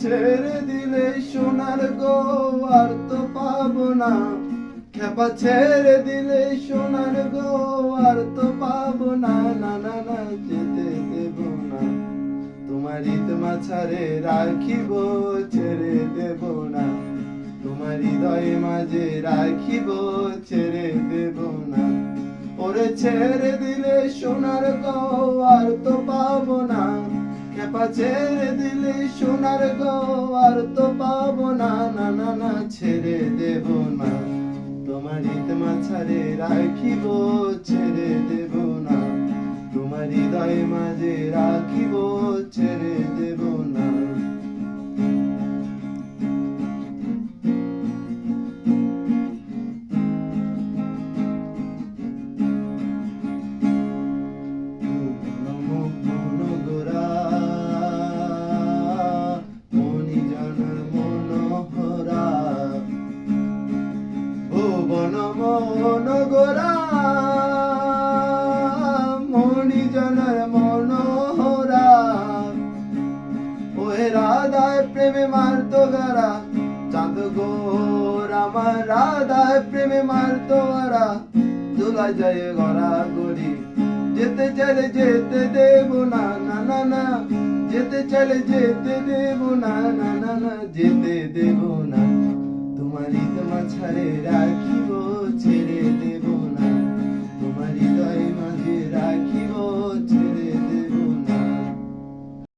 ছেড়ে দিলে সোনার গো আর তো পাবো না, খেপা ছেড়ে দিলে সোনার গো আর তো পাবো না, না না না যেতে দেব না, তোমার ইতমা ছাড়ে রাখিব ছেড়ে দেব না, তোমার হৃদয়ে মাঝে রাখিব ছেড়ে দেব না। ওরে ছেড়ে দিলে সোনার গো আর তো পাবো না, খেপা ছেড়ে দিলে সোনার গো আর তো পাবো না, না না না ছেড়ে দেব না, তোমার ইতমা ছাড়ে রাখিব ছেড়ে দেব না, তোমার হৃদয়ে মাঝে রাখিব ছেড়ে দেব না। মনোগরা মণিজনের মনোহরা, ওহে রাধায় প্রেমে মারতো গারা, চাঁদ গোর আমার রাধায় প্রেমে মারতো গারা, দোলা যায় গড়া গড়ি, যেতে চলে যেতে দেব না, না না না যেতে চলে যেতে দেব না, না না না যেতে দেব না, তোমার ইতমা ছাড়ে রাখিব ছেড়ে দেব